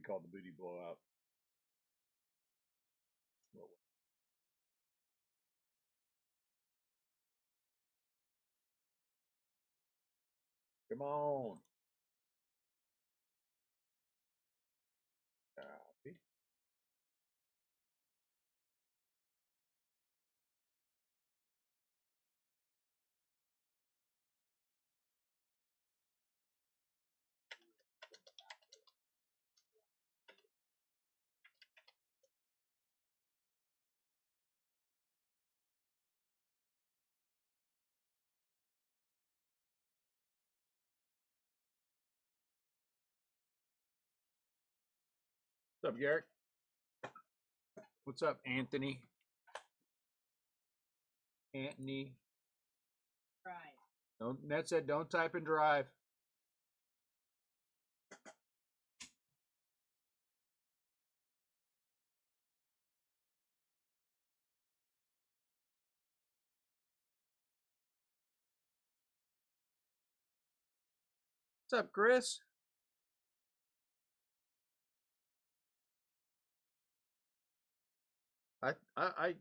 be called the booty blowout. Come on. Copy. What's up, Garrett? What's up, Anthony? Anthony. Drive. Don't, Ned said don't type and drive. What's up, Chris? I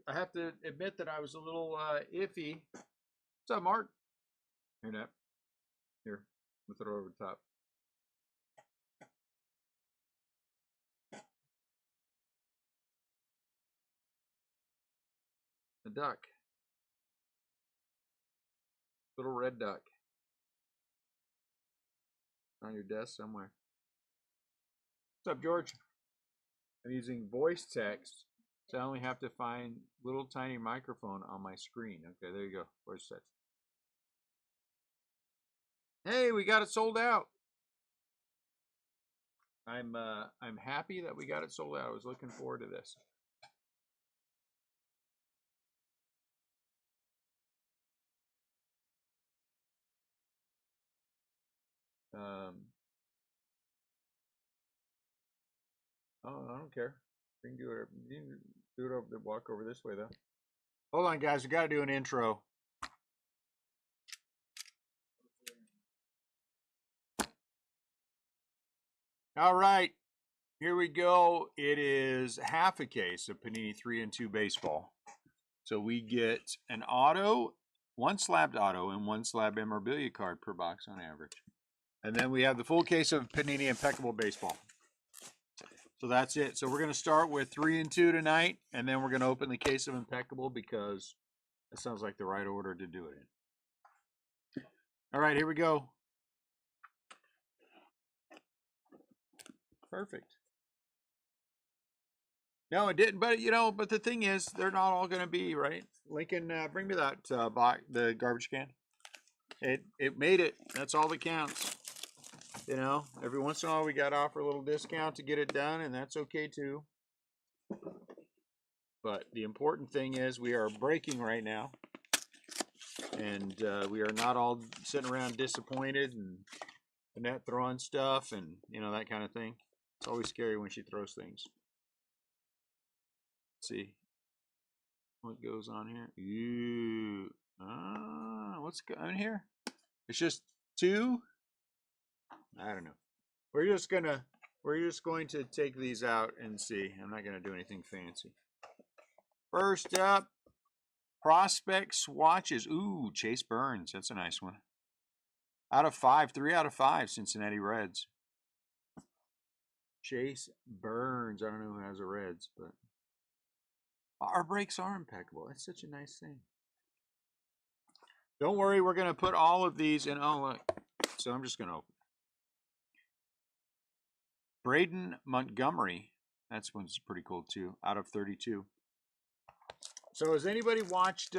have to admit that I was a little iffy. What's up, Mark? Here, Nap. Here, we'll throw it over the top. The duck. Little red duck. On your desk somewhere. What's up, George? I'm using voice text, so I only have to find little tiny microphone on my screen. Okay, there you go. Voice text. Hey, we got it sold out. I'm happy that we got it sold out. I was looking forward to this. Oh, I don't care. We can do it. You can do it over the walk over this way though. Hold on, guys. We got to do an intro. All right, here we go. It is half a case of Panini 3 and 2 baseball. So we get an auto, one slabbed auto, and one slab memorabilia card per box on average. And then we have the full case of Panini Impeccable Baseball. So that's it. So we're going to start with 3 and 2 tonight, and then we're going to open the case of Impeccable because that sounds like the right order to do it in. All right, here we go. Perfect. No, it didn't, but you know, but the thing is, they're not all going to be right. Lincoln, bring me that the garbage can. It made it. That's all that counts. You know, every once in a while we got to offer a little discount to get it done, and that's okay too. But the important thing is we are breaking right now, and we are not all sitting around disappointed and Annette throwing stuff and you know that kind of thing. It's always scary when she throws things. Let's see what goes on here. Ooh, what's going here? It's just 2. I don't know. We're just going to take these out and see. I'm not gonna do anything fancy. First up, prospect swatches. Ooh, Chase Burns. That's a nice one. Out of 5, 3 out of 5, Cincinnati Reds. Chase Burns. I don't know who has the Reds, but our breaks are impeccable. That's such a nice thing. Don't worry, we're gonna put all of these in. Oh look. So I'm just gonna open. Braden Montgomery. That's one's pretty cool too. Out of 32. So has anybody watched?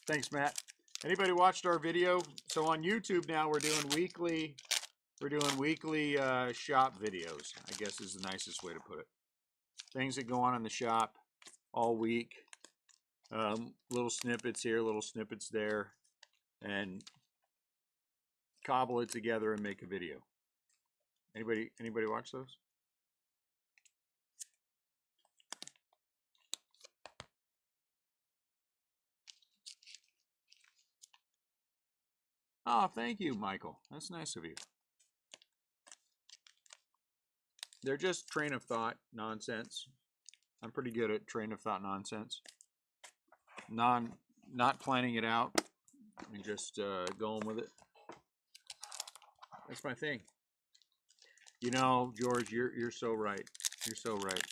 Thanks, Matt. Anybody watched our video? So on YouTube now we're doing weekly. We're doing weekly shop videos. I guess is the nicest way to put it. Things that go on in the shop all week. Little snippets here, little snippets there, and cobble it together and make a video. Anybody watch those? Oh, thank you, Michael. That's nice of you. They're just train of thought nonsense. I'm pretty good at train of thought nonsense. Not planning it out and just going with it. That's my thing. You know, George, you're so right. You're so right.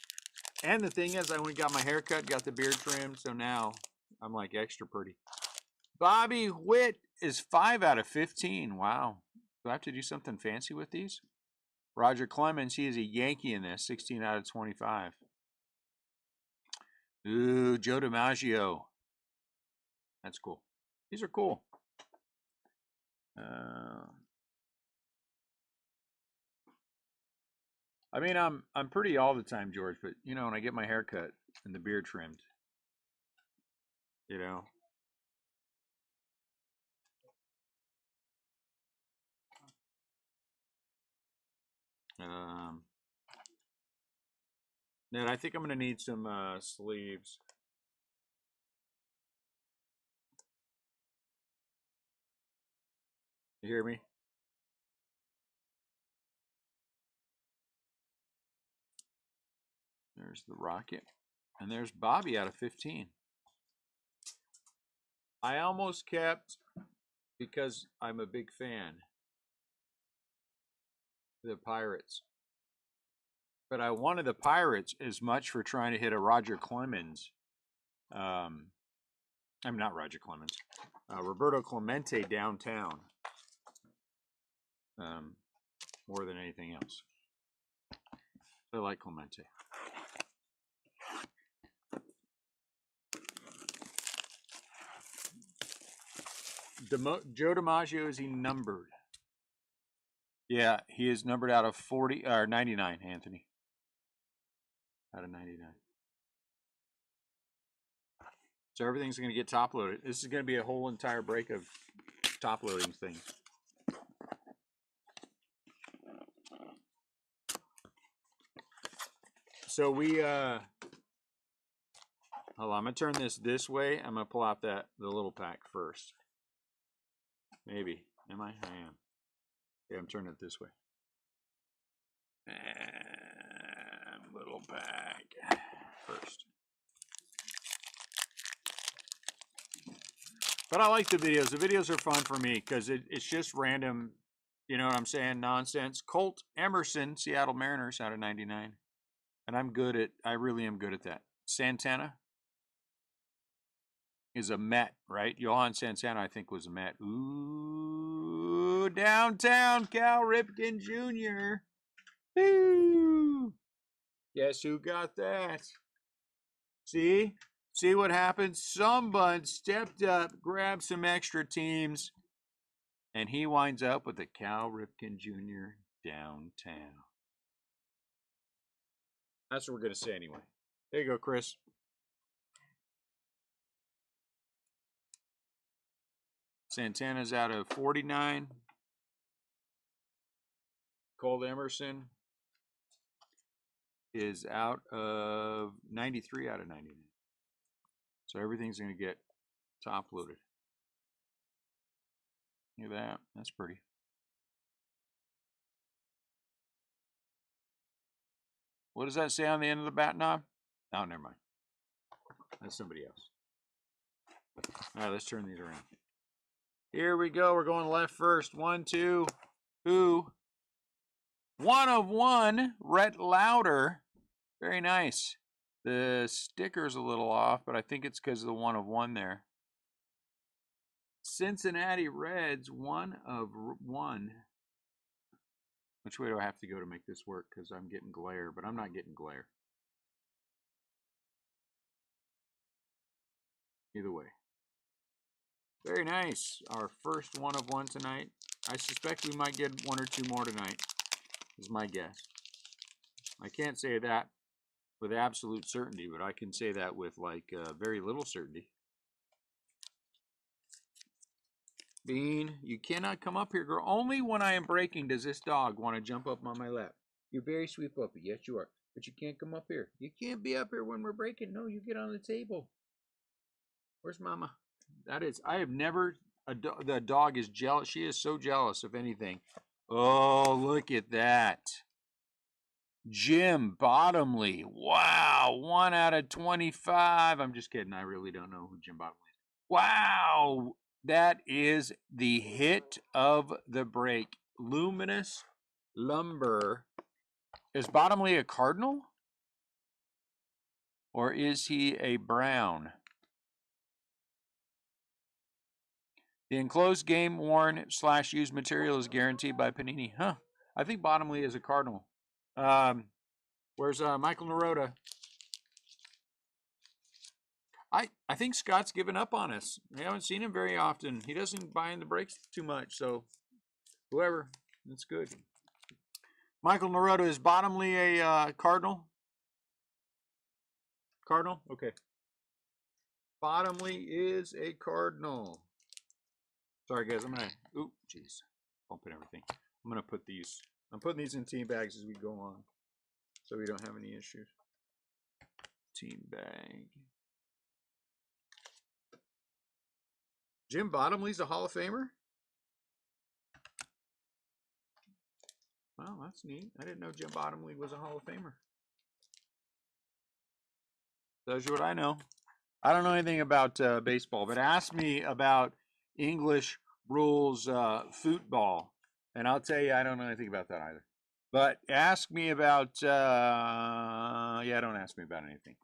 And the thing is, I went and got my hair cut, got the beard trimmed, so now I'm like extra pretty. Bobby Witt is 5 out of 15. Wow. Do I have to do something fancy with these? Roger Clemens, he is a Yankee in this, 16 out of 25. Ooh, Joe DiMaggio. That's cool. These are cool. I mean, I'm pretty all the time, George, but you know, when I get my hair cut and the beard trimmed, you know. Ned, I think I'm gonna need some sleeves. You hear me? There's the Rocket. And there's Bobby out of 15. I almost kept, because I'm a big fan, the Pirates. But I wanted the Pirates as much for trying to hit a Roger Clemens. I'm not Roger Clemens. Roberto Clemente downtown. More than anything else. I like Clemente. Joe DiMaggio, is he numbered? Yeah, he is numbered out of 40 or 99, Anthony. Out of 99. So everything's going to get top loaded. This is going to be a whole entire break of top loading things. So we hold on, I'm gonna turn this way. I'm gonna pull out the little pack first. Maybe. Am I? I am. Yeah, I'm turning it this way. And little pack first. But I like the videos. The videos are fun for me because it's just random, you know what I'm saying, nonsense. Colt Emerson, Seattle Mariners out of 99. And I really am good at that. Santana is a Met, right? Johan Santana, I think, was a Met. Ooh, downtown Cal Ripken Jr. Ooh. Guess who got that? See? See what happened? Someone stepped up, grabbed some extra teams, and he winds up with the Cal Ripken Jr. downtown. That's what we're going to say anyway. There you go, Chris. Santana's out of 49. Colt Emerson is out of 93 out of 99. So everything's going to get top loaded. Look at that. That's pretty. What does that say on the end of the bat knob? Oh, never mind. That's somebody else. All right, let's turn these around. Here we go. We're going left first. 1, 2, who? 1 of 1. Rhett Lauder. Very nice. The sticker's a little off, but I think it's because of the 1 of 1 there. Cincinnati Reds, 1 of 1. Which way do I have to go to make this work? Because I'm getting glare, but I'm not getting glare. Either way. Very nice. Our first 1 of 1 tonight. I suspect we might get 1 or 2 more tonight, is my guess. I can't say that with absolute certainty, but I can say that with like very little certainty. Bean, you cannot come up here, girl. Only when I am breaking does this dog want to jump up on my lap. You're very sweet puppy. Yes, you are. But you can't come up here. You can't be up here when we're breaking. No, you get on the table. Where's Mama? That is, I have never, the dog is jealous. She is so jealous of anything. Oh, look at that. Jim Bottomley. Wow, 1 out of 25. I'm just kidding. I really don't know who Jim Bottomley is. Wow, that is the hit of the break. Luminous Lumber. Is Bottomley a Cardinal? Or is he a Brown? The enclosed game worn / used material is guaranteed by Panini. Huh. I think Bottomley is a Cardinal. Where's Michael Naroda? I think Scott's given up on us. We haven't seen him very often. He doesn't buy in the breaks too much. So whoever, that's good. Michael Naroda, is Bottomley a Cardinal? Cardinal? Okay. Bottomley is a Cardinal. Sorry, guys. I'm going to... Oop, jeez. Bumping everything. I'm going to put these... I'm putting these in team bags as we go on, so we don't have any issues. Team bag. Jim Bottomley's a Hall of Famer? Wow, that's neat. I didn't know Jim Bottomley was a Hall of Famer. Tells you what I know. I don't know anything about baseball, but ask me about English rules football, and I'll tell you I don't know anything about that either. But ask me about, yeah, don't ask me about anything.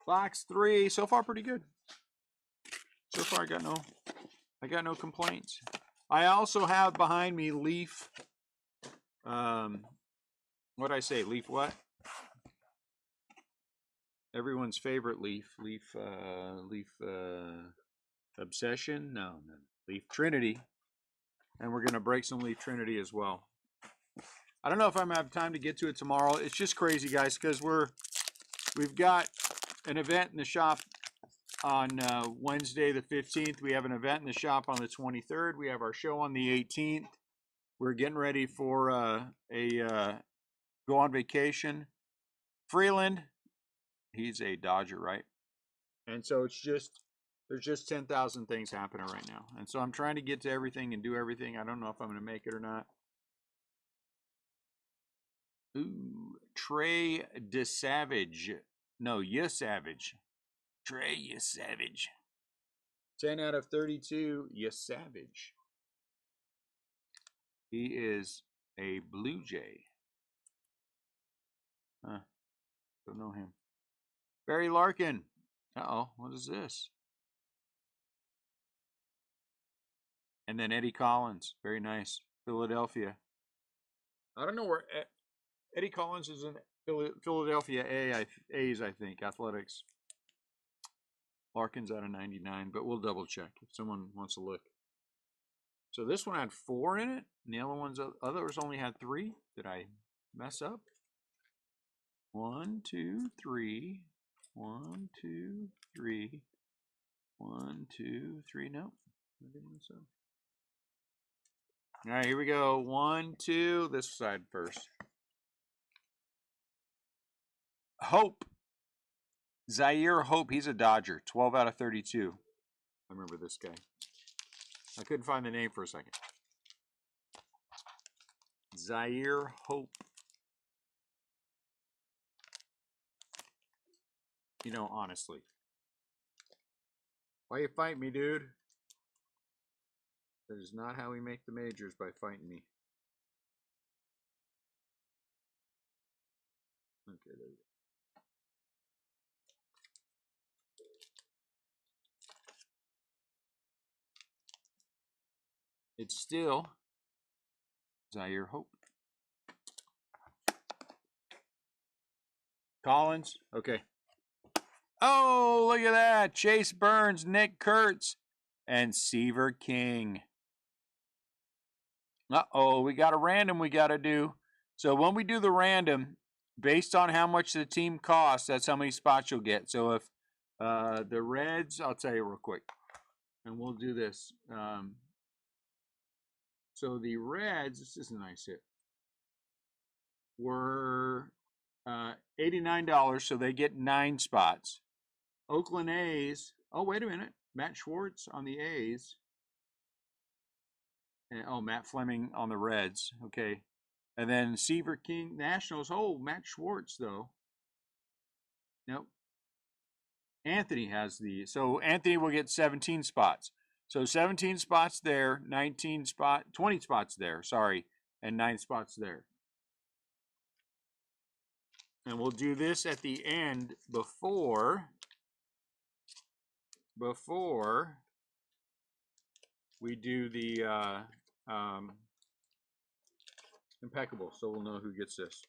Box 3, so far pretty good. So far I got no complaints. I also have behind me Leaf. What'd I say? Leaf what? Everyone's favorite Leaf. Leaf Obsession? No. Leaf Trinity. And we're gonna break some Leaf Trinity as well. I don't know if I'm gonna have time to get to it tomorrow. It's just crazy, guys, because we've got an event in the shop on Wednesday the 15th. We have an event in the shop on the 23rd. We have our show on the 18th. We're getting ready for go on vacation. Freeland, he's a Dodger, right? And so there's just 10,000 things happening right now. And so I'm trying to get to everything and do everything. I don't know if I'm going to make it or not. Ooh, Trey DeSavage. No, Savage. Trey, you savage. 10 out of 32, you savage. He is a Blue Jay. Huh. Don't know him. Barry Larkin. Uh-oh, what is this? And then Eddie Collins. Very nice. Philadelphia. I don't know where Eddie Collins is in Philadelphia A's, I think. Athletics. Larkin's out of 99, but we'll double check if someone wants to look. So this one had 4 in it, and the others only had 3. Did I mess up? 1, 2, 3. 1, 2, 3. 1, 2, 3. Nope. I didn't mess up. All right, here we go. 1, 2. This side first. Hope. Zaire Hope. He's a Dodger. 12 out of 32. I remember this guy. I couldn't find the name for a second. Zaire Hope. You know, honestly. Why you fight me, dude? That is not how we make the majors, by fighting me. Okay, there we go. It's still Zaire Hope. Collins, okay. Oh, look at that. Chase Burns, Nick Kurtz, and Seaver King. Uh-oh, we got a random we got to do. So when we do the random, based on how much the team costs, that's how many spots you'll get. So if the Reds, I'll tell you real quick, and we'll do this. So the Reds, this is a nice hit, were $89, so they get 9 spots. Oakland A's, oh, wait a minute. Matt Schwartz on the A's. And, oh, Matt Fleming on the Reds. Okay. And then Seaver King Nationals. Oh, Matt Schwartz, though. Nope. Anthony has the. So Anthony will get 17 spots. So 17 spots there, 20 spots there, sorry, and 9 spots there. And we'll do this at the end before we do the impeccable, so we'll know who gets this.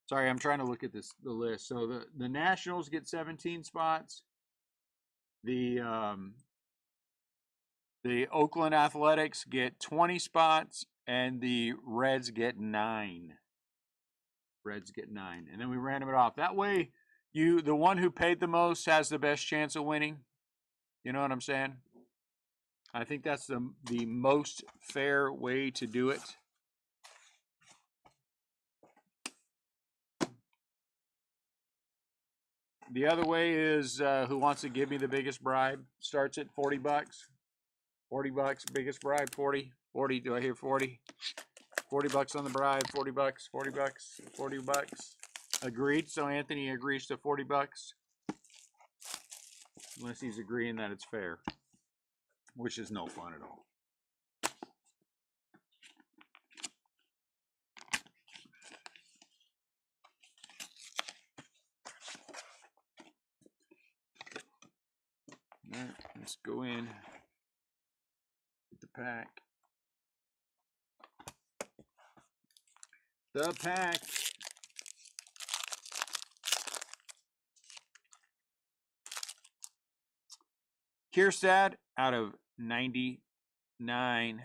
Sorry, I'm trying to look at the list. So the Nationals get 17 spots. The Oakland Athletics get 20 spots, and the Reds get 9. Reds get 9, and then we random it off. That way, the one who paid the most has the best chance of winning. You know what I'm saying? I think that's the most fair way to do it. The other way is who wants to give me the biggest bribe starts at $40. $40, biggest bribe, 40. 40, do I hear 40? $40 on the bribe, $40, $40, $40. Agreed. So Anthony agrees to $40. Unless he's agreeing that it's fair, which is no fun at all. All right, let's go in. Get the pack. The pack. Kierstad out of 99.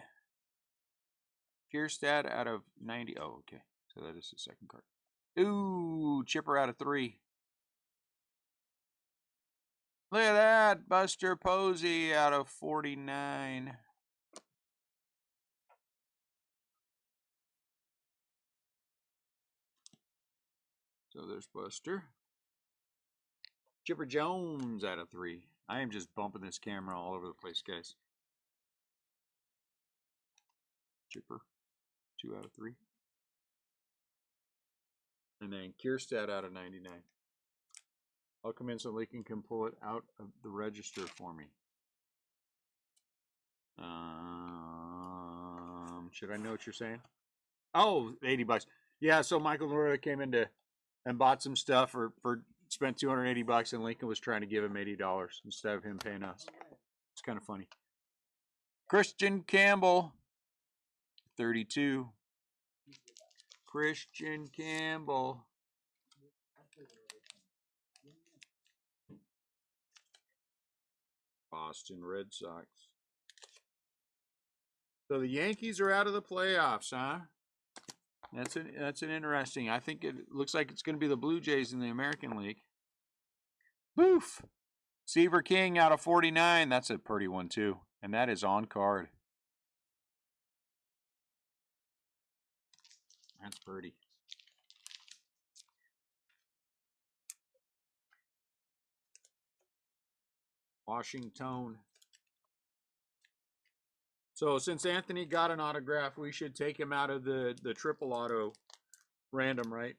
Kierstad out of 90. Oh, okay. So that is the second card. Ooh, Chipper out of 3. Look at that. Buster Posey out of 49. So there's Buster. Chipper Jones out of 3. I am just bumping this camera all over the place, guys. Chipper, 2 out of 3. And then Kierstad out of 99. I'll come in so Lincoln can pull it out of the register for me. Should I know what you're saying? Oh, $80. Yeah, so Michael Loretta came in and bought some stuff for spent $280, and Lincoln was trying to give him $80 instead of him paying us. It's kind of funny. Christian Campbell, 32. Christian Campbell. Boston Red Sox. So the Yankees are out of the playoffs, huh? That's an interesting. I think it looks like it's going to be the Blue Jays in the American League. Boof. Seaver King out of 49. That's a pretty one too, and that is on card. That's pretty. Washington. So since Anthony got an autograph, we should take him out of the triple auto random, right?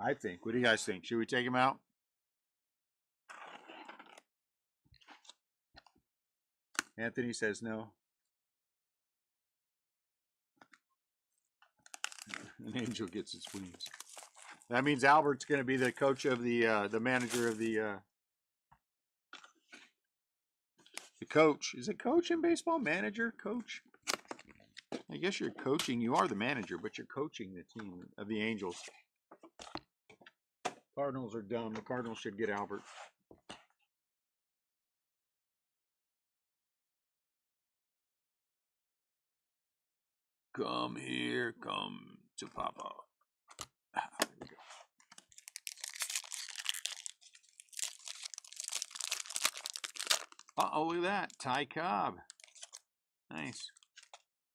I think. What do you guys think? Should we take him out? Anthony says no. An angel gets its wings. That means Albert's going to be the coach of the manager of the coach. Is it coach in baseball? Manager? Coach? I guess you're coaching. You are the manager, but you're coaching the team of the Angels. Cardinals are dumb. The Cardinals should get Albert. Come here, come to Papa. There we go. Uh-oh, look at that. Ty Cobb. Nice.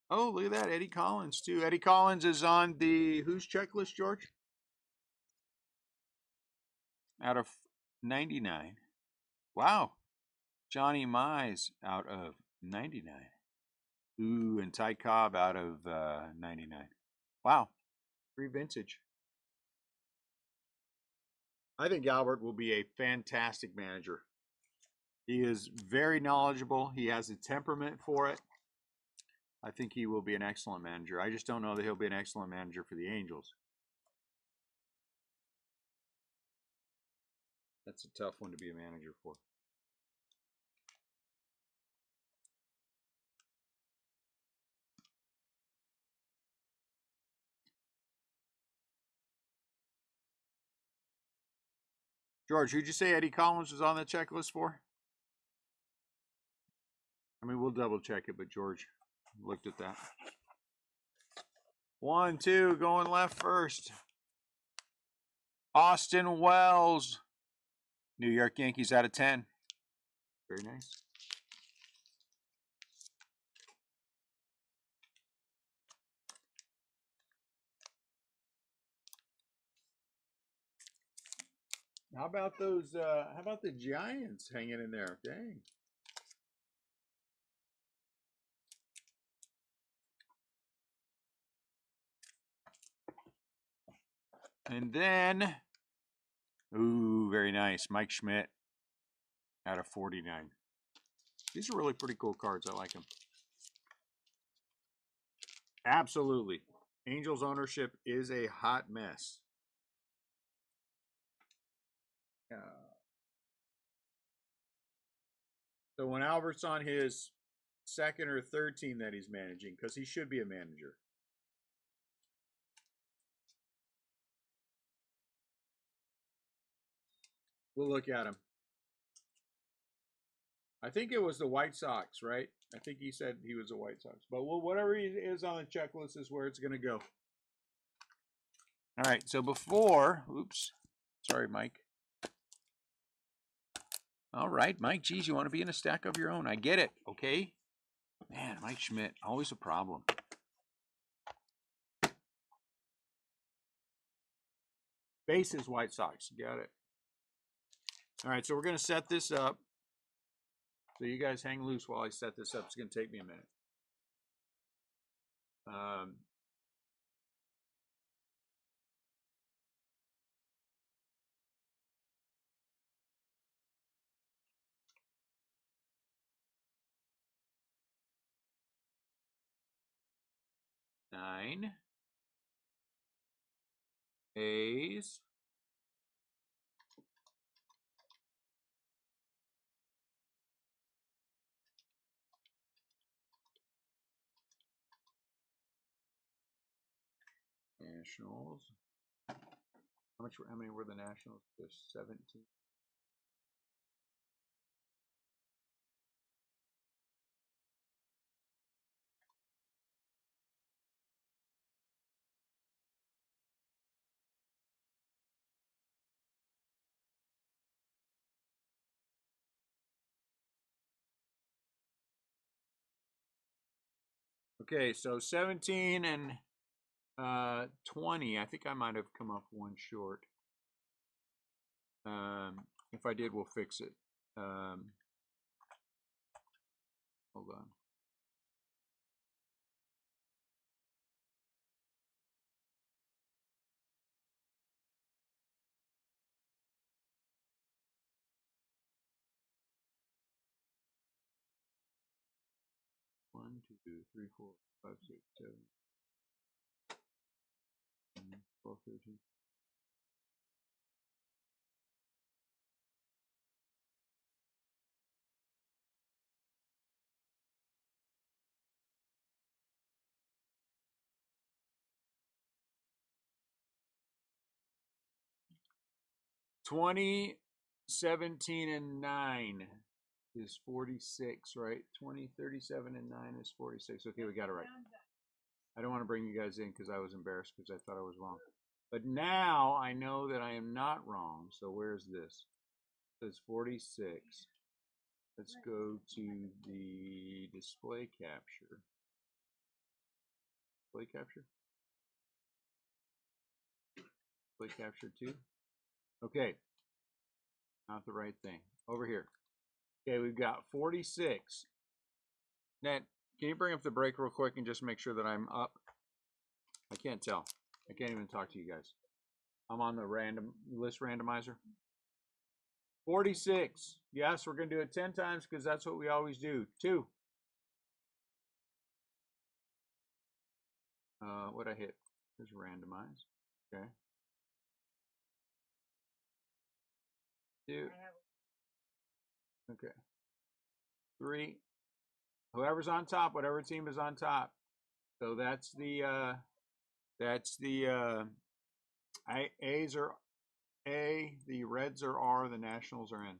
Oh, look at that. Eddie Collins, too. Eddie Collins is on the whose checklist, George? Out of 99. Wow. Johnny Mize out of 99. Ooh, and Ty Cobb out of 99. Wow. Free vintage. I think Albert will be a fantastic manager. He is very knowledgeable. He has a temperament for it. I think he will be an excellent manager. I just don't know that he'll be an excellent manager for the Angels. That's a tough one to be a manager for. George, who'd you say Eddie Collins was on the checklist for? I mean, we'll double check it, but George looked at that. 1, 2, going left first. Austin Wells. New York Yankees out of 10. Very nice. How about those? How about the Giants hanging in there? Dang. And then, ooh, very nice. Mike Schmidt out of 49. These are really pretty cool cards. I like them. Absolutely. Angels ownership is a hot mess. So when Albert's on his second or third team that he's managing, because he should be a manager. We'll look at him. I think it was the White Sox, right? I think he said he was a White Sox. But whatever he is on the checklist is where it's going to go. All right, so before, oops, sorry, Mike. All right, Mike, geez, you want to be in a stack of your own. I get it, okay? Man, Mike Schmidt, always a problem. Bases, White Sox, got it. All right, so we're going to set this up. So you guys hang loose while I set this up. It's going to take me a minute. Nine. A's. Nationals. How many were the Nationals? There's 17. Okay, so 17 and 20. I think I might have come up one short. If I did, we'll fix it. Hold on. One, two, three, 4, 5, 6, 7, 12, 13. $20, 17, and 9 is 46, right? 20, 37, and 9 is 46. Okay, we got it right. I don't want to bring you guys in because I was embarrassed because I thought I was wrong. But now I know that I am not wrong. So where's this? It says 46. Let's go to the display capture. Display capture? Display capture 2? Okay. Not the right thing. Over here. Okay, we've got 46. Ned, can you bring up the break real quick and just make sure that I'm up? I can't tell. I can't even talk to you guys. I'm on the random list randomizer. 46. Yes, we're going to do it 10 times because that's what we always do. 2. What I hit? There's randomize. Okay. 2. Okay. 3. Whoever's on top, whatever team is on top. So that's the A's are A, the Reds are R, the Nationals are N.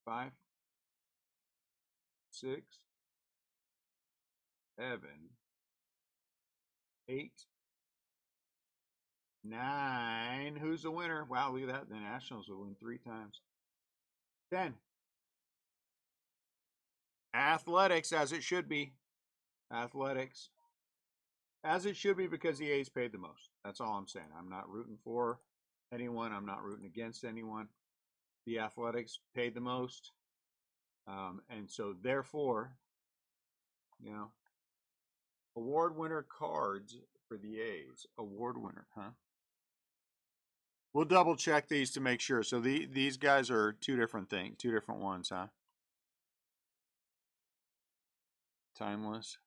5, 6, 7, 8, 9. Who's the winner? Wow, look at that. The Nationals will win 3 times. 10. Athletics, as it should be. Athletics. As it should be because the A's paid the most. That's all I'm saying. I'm not rooting for anyone. I'm not rooting against anyone. The Athletics paid the most. And so, therefore, you know, award winner cards for the A's. Award winner, huh? We'll double check these to make sure. So these guys are 2 different things, 2 different ones, huh? Timeless.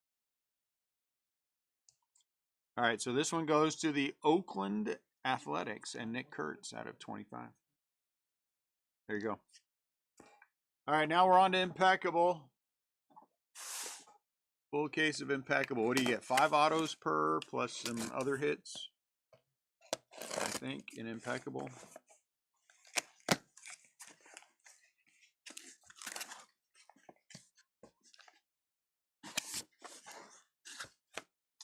All right, so this one goes to the Oakland Athletics and Nick Kurtz out of 25. There you go. All right, now we're on to Impeccable. Full case of Impeccable. What do you get? 5 autos per plus some other hits, I think, in Impeccable.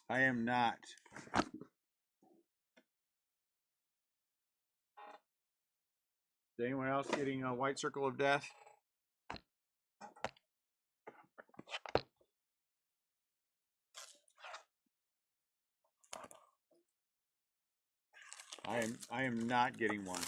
I am not. Is anyone else getting a White Circle of Death? I am not getting one.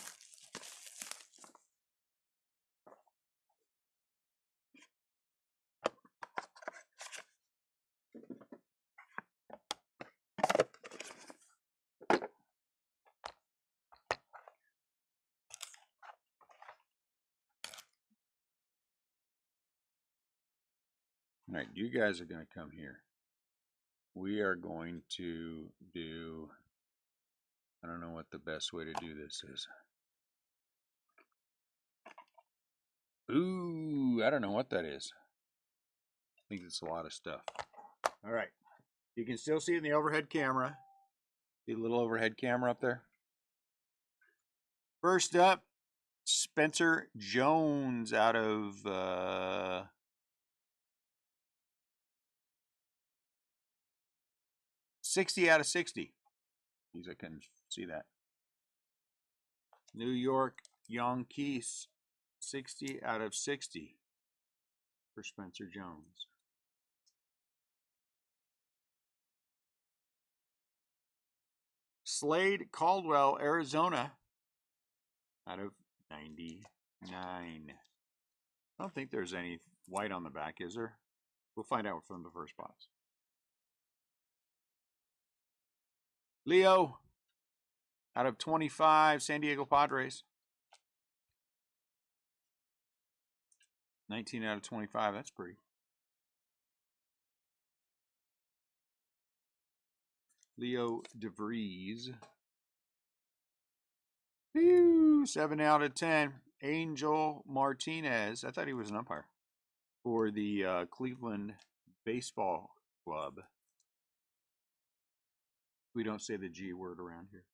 All right, you guys are going to come here. We are going to do, I don't know what the best way to do this is. Ooh, I don't know what that is. I think it's a lot of stuff. All right. You can still see it in the overhead camera. See the little overhead camera up there? First up, Spencer Jones out of 60 out of 60. I can see that. New York Yankees, 60 out of 60 for Spencer Jones. Slade Caldwell, Arizona, out of 99. I don't think there's any white on the back, is there? We'll find out from the first box. Leo, out of 25, San Diego Padres. 19 out of 25, that's pretty. Leo DeVries. 7 out of 10. Angel Martinez. I thought he was an umpire for the Cleveland Baseball Club. We don't say the G word around here.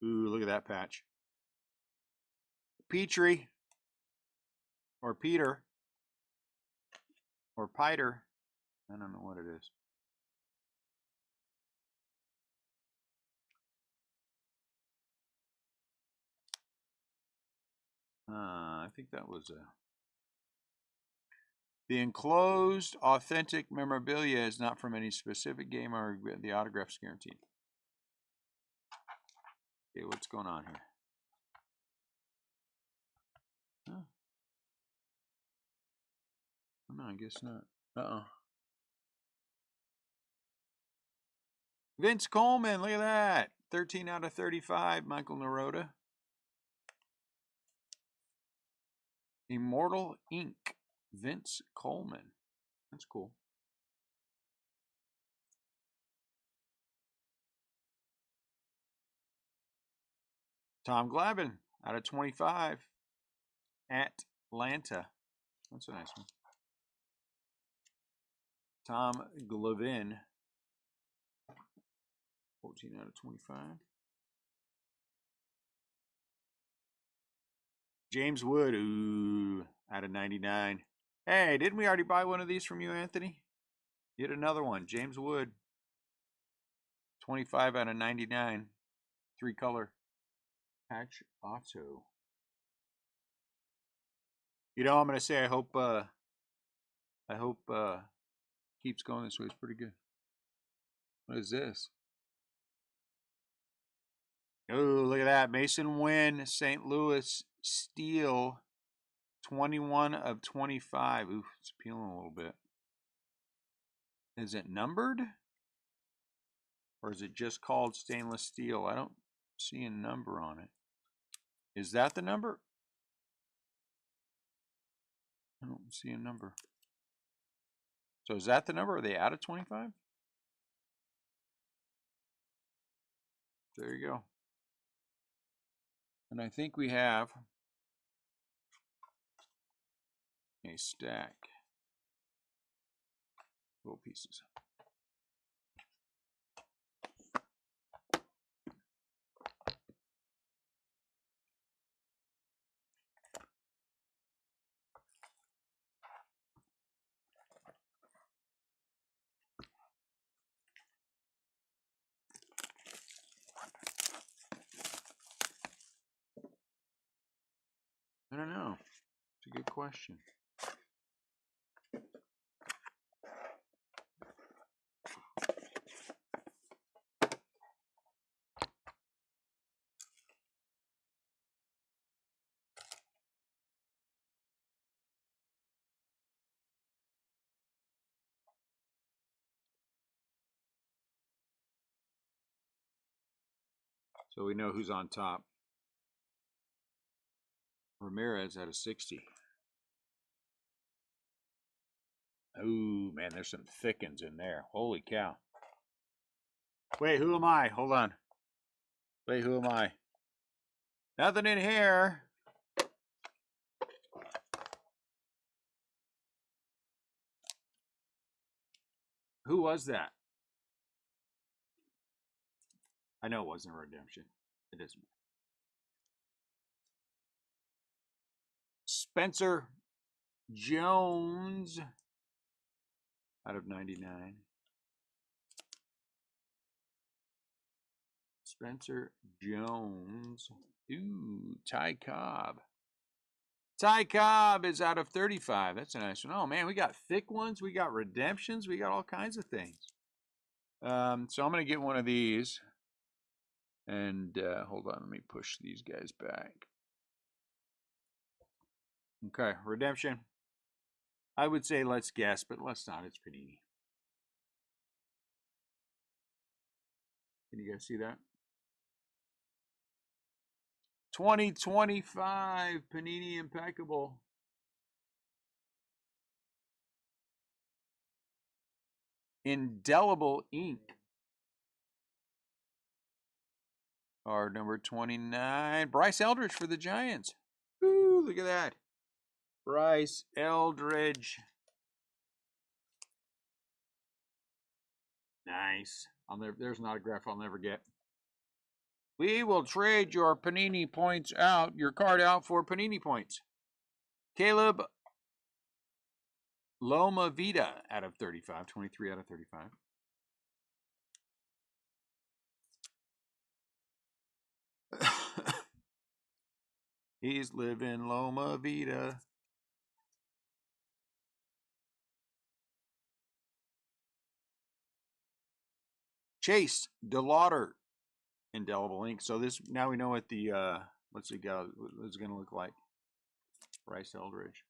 Ooh, look at that patch. Petrie or Peter or Piter. I don't know what it is. I think that was a... The enclosed authentic memorabilia is not from any specific game or the autograph's guaranteed. Okay, what's going on here? Huh? Oh, no, I guess not. Uh-oh. Vince Coleman, look at that. 13 out of 35, Michael Naroda. Immortal Ink, Vince Coleman. That's cool. Tom Glavine, out of 25, Atlanta. That's a nice one. Tom Glavine, 14 out of 25. James Wood, ooh, out of 99. Hey, didn't we already buy one of these from you, Anthony? Get another one. James Wood, 25 out of 99. 3-color patch auto. You know, I'm going to say I hope keeps going this way. It's pretty good. What is this? Oh, look at that. Mason Wynn, St. Louis Steel, 21 of 25. Ooh, it's peeling a little bit. Is it numbered? Or is it just called stainless steel? I don't see a number on it. Is that the number? I don't see a number. So is that the number? Are they out of 25? There you go. And I think we have a stack. Little pieces. I don't know. It's a good question. So we know who's on top. Ramirez at a 60. Ooh, man, there's some thickens in there. Holy cow. Wait, who am I? Hold on. Wait, who am I? Nothing in here. Who was that? I know it wasn't a redemption. It isn't. Spencer Jones out of 99. Spencer Jones. Ooh, Ty Cobb. Ty Cobb is out of 35. That's a nice one. Oh, man, we got thick ones. We got redemptions. We got all kinds of things. So I'm going to get one of these. And hold on, let me push these guys back. Okay, redemption. I would say let's guess, but let's not. It's Panini. Can you guys see that? 2025 Panini Impeccable. Indelible Ink. Our number 29. Bryce Eldridge for the Giants. Ooh, look at that. Bryce Eldridge. Nice. There's an autograph I'll never get. We will trade your Panini points out, your card out for Panini points. Caleb Loma Vida out of 35, 23 out of 35. He's living Loma Vida. Chase DeLauder, indelible ink. So this, now we know what the what's it going to look like. Bryce Eldridge.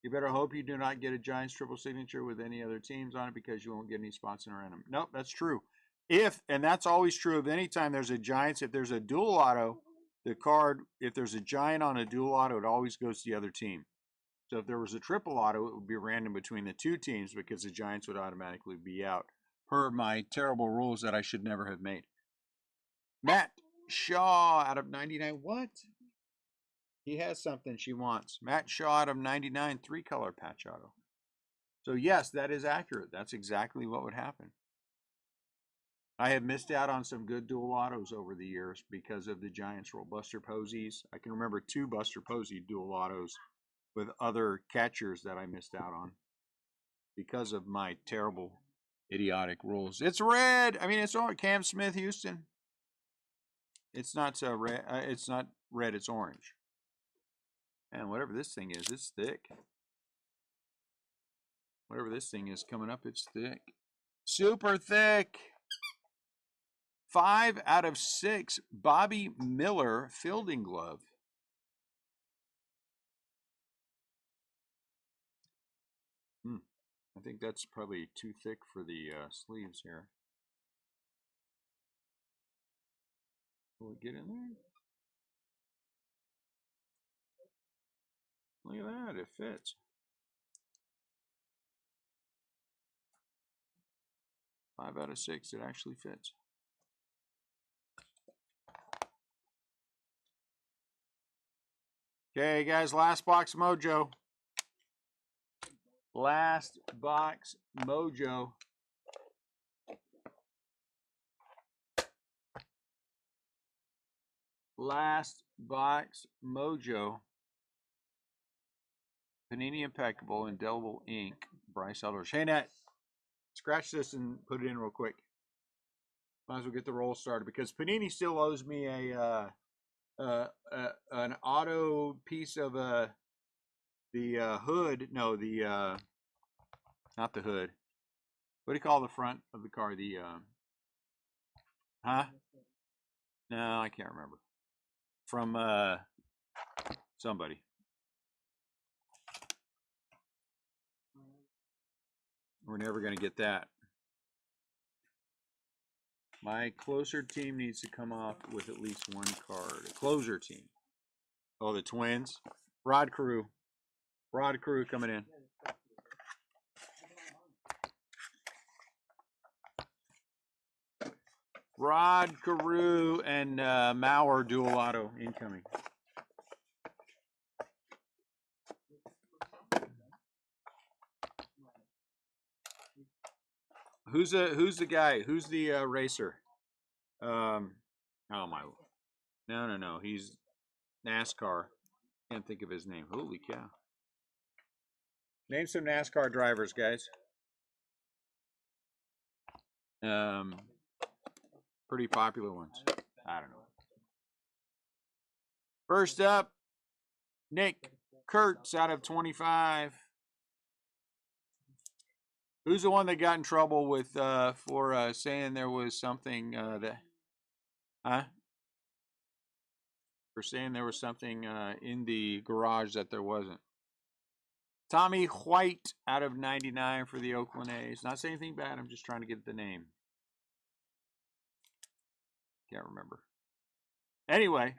You better hope you do not get a Giants triple signature with any other teams on it, because you won't get any spots in a random. Nope, that's true. And that's always true of any time there's a Giants. If there's a dual auto, the card, if there's a Giant on a dual auto, it always goes to the other team. So if there was a triple auto, it would be random between the two teams, because the Giants would automatically be out, per my terrible rules that I should never have made. Matt Shaw out of 99. What? He has something she wants. Matt Shaw out of 99, 3-color patch auto. So yes, that is accurate. That's exactly what would happen. I have missed out on some good dual autos over the years because of the Giants rule. Buster Posies. I can remember 2 Buster Posey dual autos with other catchers that I missed out on because of my terrible, idiotic rules. It's red. I mean, it's orange. Cam Smith, Houston. It's not red. It's not red. It's orange. And whatever this thing is, it's thick. Whatever this thing is coming up, it's thick. Super thick. 5 out of 6. Bobby Miller fielding glove. I think that's probably too thick for the sleeves here. Will it get in there? Look at that, it fits. 5 out of 6, it actually fits. Okay, guys, last box mojo. Last box mojo. Last box mojo. Panini Impeccable, indelible ink, Bryce Eldridge. Hey, Nat, scratch this and put it in real quick. Might as well get the roll started, because Panini still owes me an auto piece of the hood. No, the not the hood. What do you call the front of the car? The huh? No, I can't remember. From somebody. We're never going to get that. My closer team needs to come off with at least 1 card. A closer team. Oh, the Twins. Rod Carew. Rod Carew coming in. Rod Carew and Mauer dual auto incoming. Who's the guy? Who's the racer? Oh my! No. He's NASCAR. Can't think of his name. Holy cow! Name some NASCAR drivers, guys. Pretty popular ones. I don't know. First up, Nick Kurtz out of 25. Who's the one that got in trouble with for saying there was something that, for saying there was something in the garage that there wasn't. Tommy White out of 99 for the Oakland A's. Not saying anything bad. I'm just trying to get the name. Can't remember. Anyway,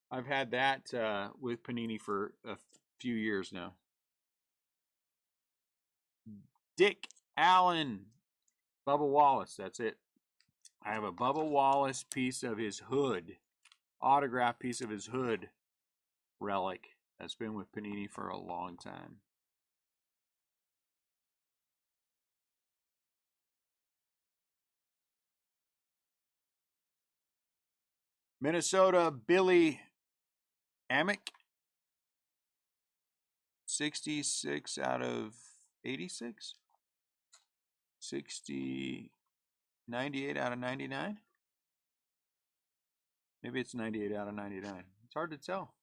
I've had that with Panini for a few years now. Dick Allen, Bubba Wallace, that's it. I have a Bubba Wallace piece of his hood, autograph piece of his hood relic that's been with Panini for a long time. Minnesota, Billy Amick, 66 out of 86. 98 out of 99. Maybe it's 98 out of 99. It's hard to tell.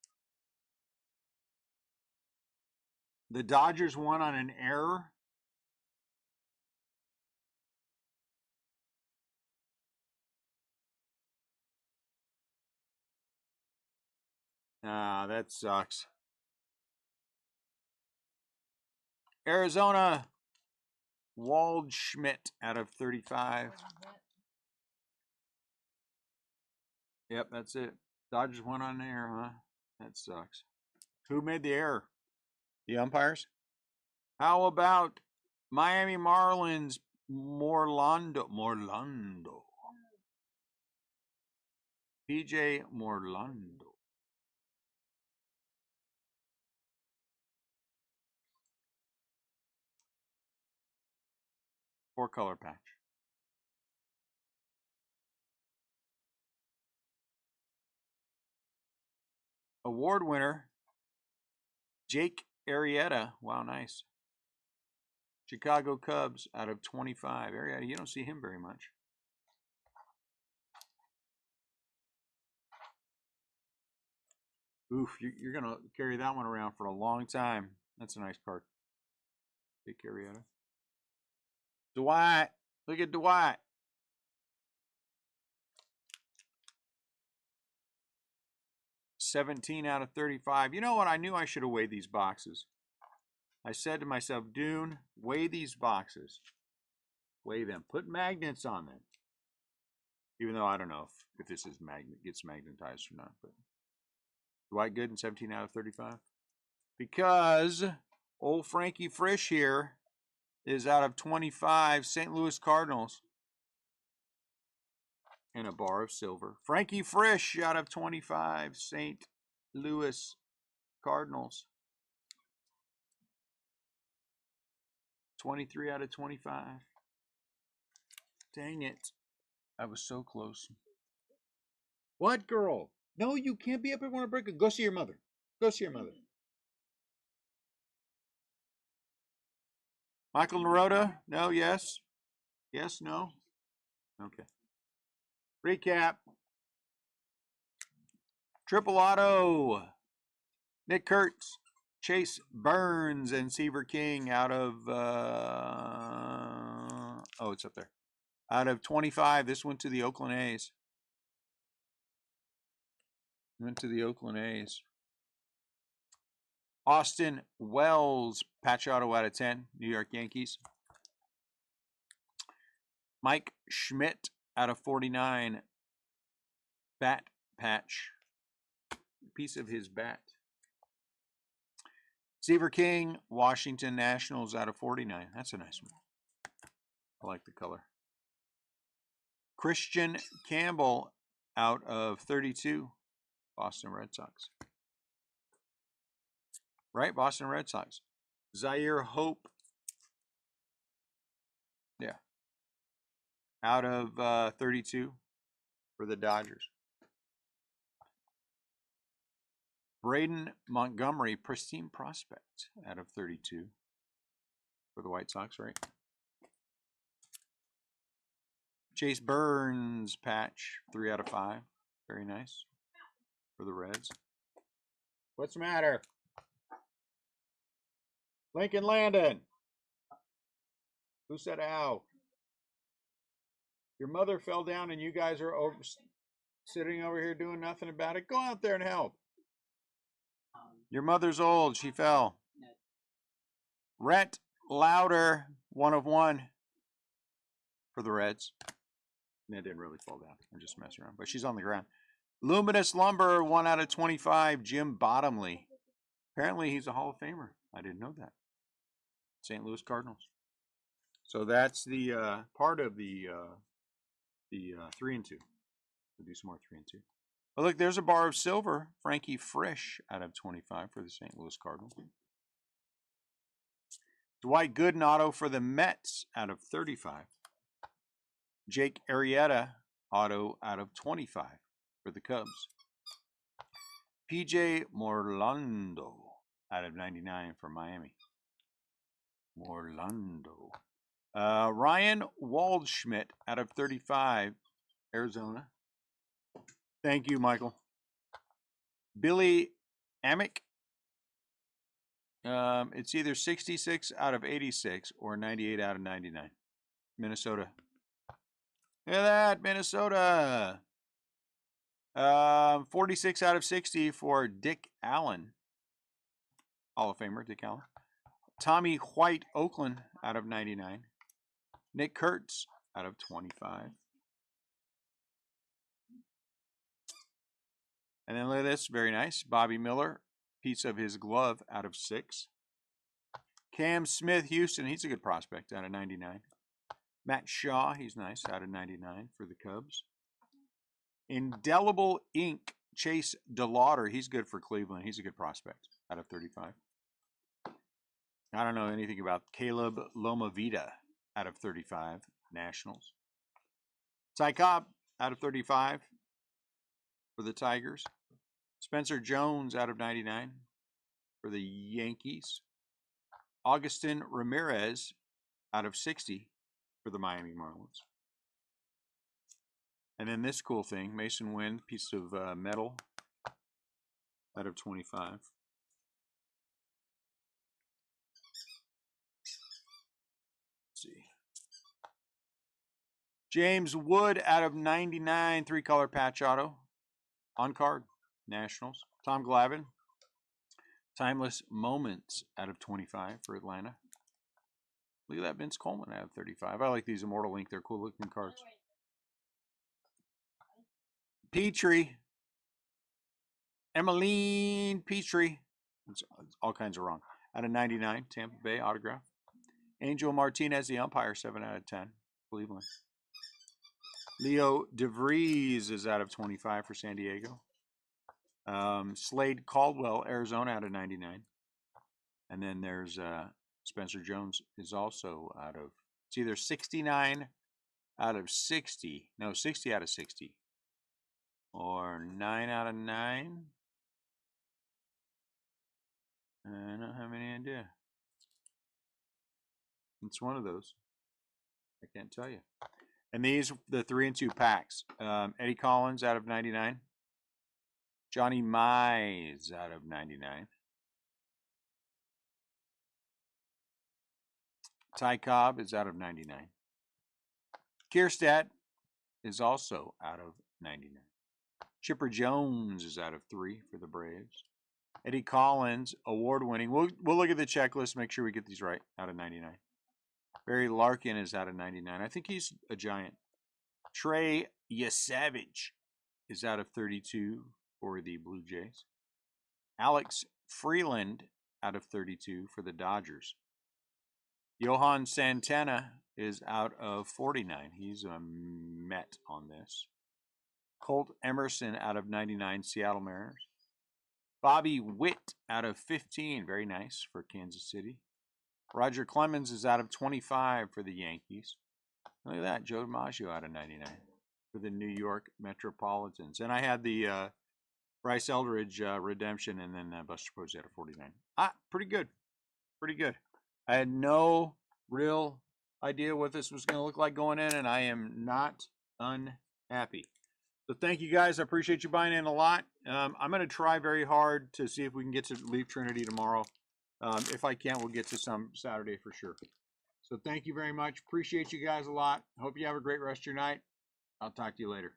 The Dodgers won on an error. Ah, that sucks. Arizona, Waldschmidt out of 35. Yep, that's it. Dodgers won on an error, huh? That sucks. Who made the error? The umpires? How about Miami Marlins, Morlando? PJ Morlando. Four-color patch. Award winner, Jake Arrieta. Wow, nice. Chicago Cubs out of 25. Arrieta, you don't see him very much. Oof, you're going to carry that one around for a long time. That's a nice card. Jake Arrieta. Dwight. Look at Dwight. $17 out of 35. You know what? I knew I should have weighed these boxes. I said to myself, Dune, weigh these boxes. Weigh them. Put magnets on them. Even though I don't know if this is gets magnetized or not. But Dwight Gooden, 17 out of 35. Because old Frankie Frisch here is out of 25. St. Louis Cardinals. And a bar of silver. Frankie Frisch out of 25. St. Louis Cardinals. 23 out of 25. Dang it. I was so close. What, girl? No, you can't be up every one to break it. Go see your mother. Go see your mother. Michael Narota? No, yes. Yes, no. Okay. Recap. Triple auto. Nick Kurtz, Chase Burns, and Seaver King out of, oh, it's up there. Out of 25, this went to the Oakland A's. Went to the Oakland A's. Austin Wells, patch auto out of 10, New York Yankees. Mike Schmidt out of 49, bat patch. Piece of his bat. Seaver King, Washington Nationals out of 49. That's a nice one. I like the color. Christian Campbell out of 32, Boston Red Sox. Right, Boston Red Sox. Zaire Hope. Yeah. Out of 32 for the Dodgers. Braden Montgomery, pristine prospect out of 32 for the White Sox, right? Chase Burns patch, 3 out of 5. Very nice for the Reds. What's the matter? Lincoln Landon. Who said ow? Your mother fell down and you guys are sitting over here doing nothing about it. Go out there and help. Your mother's old. She fell. Rhett Lauder, 1 of 1 for the Reds. That didn't really fall down. I'm just messing around. But she's on the ground. Luminous Lumber, 1 out of 25. Jim Bottomley. Apparently he's a Hall of Famer. I didn't know that. St. Louis Cardinals. So that's the part of the 3 and 2. We'll do some more 3 and 2. Oh, look, there's a bar of silver. Frankie Frisch out of 25 for the St. Louis Cardinals. Dwight Gooden auto for the Mets out of 35. Jake Arrieta auto out of 25 for the Cubs. PJ Morlando out of 99 for Miami. Morlando. Ryan Waldschmidt out of 35, Arizona. Thank you, Michael. Billy Amick It's either 66 out of 86 or 98 out of 99. Minnesota. Look at that, Minnesota. 46 out of 60 for Dick Allen. Hall of Famer, Dick Allen. Tommy White, Oakland, out of 99. Nick Kurtz, out of 25. And then look at this, very nice. Bobby Miller, piece of his glove, out of 6. Cam Smith, Houston, he's a good prospect, out of 99. Matt Shaw, he's nice, out of 99 for the Cubs. Indelible Ink, Chase DeLauder, he's good for Cleveland. He's a good prospect, out of 35. I don't know anything about Caleb Lomavita, out of 35, Nationals. Ty Cobb, out of 35 for the Tigers. Spencer Jones, out of 99 for the Yankees. Augustin Ramirez, out of 60 for the Miami Marlins. And then this cool thing, Mason Wind, piece of metal, out of 25. Let's see. James Wood, out of 99, 3-color patch auto. On card, Nationals. Tom Glavine, Timeless Moments, out of 25 for Atlanta. Look at that, Vince Coleman, out of 35. I like these Immortal Ink. They're cool looking cards. Petrie. Emmeline Petrie. It's all kinds of wrong. Out of 99, Tampa Bay autograph. Angel Martinez, the umpire, 7 out of 10, Cleveland. Leo DeVries is out of 25 for San Diego. Slade Caldwell, Arizona, out of 99. And then there's Spencer Jones is also out of, it's either 69 out of 60. No, 60 out of 60. Or 9 out of 9. I don't have any idea. It's one of those. I can't tell you. And these, the 3 and 2 packs. Eddie Collins out of 99. Johnny Mize out of 99. Ty Cobb is out of 99. Kierstead is also out of 99. Chipper Jones is out of 3 for the Braves. Eddie Collins, award-winning. We'll look at the checklist, make sure we get these right, out of 99. Barry Larkin is out of 99. I think he's a Giant. Trey Yesavage is out of 32 for the Blue Jays. Alex Freeland out of 32 for the Dodgers. Johan Santana is out of 49. He's a Met on this. Colt Emerson out of 99, Seattle Mariners. Bobby Witt out of 15, very nice for Kansas City. Roger Clemens is out of 25 for the Yankees. Look at that, Joe DiMaggio out of 99 for the New York Metropolitans. And I had the Bryce Eldridge redemption, and then Buster Posey out of 49. Pretty good. Pretty good. I had no real idea what this was going to look like going in, and I am not unhappy. So thank you guys. I appreciate you buying in a lot. I'm going to try very hard to see if we can get to Leaf Trinity tomorrow. If I can't, we'll get to some Saturday for sure. So thank you very much. Appreciate you guys a lot. Hope you have a great rest of your night. I'll talk to you later.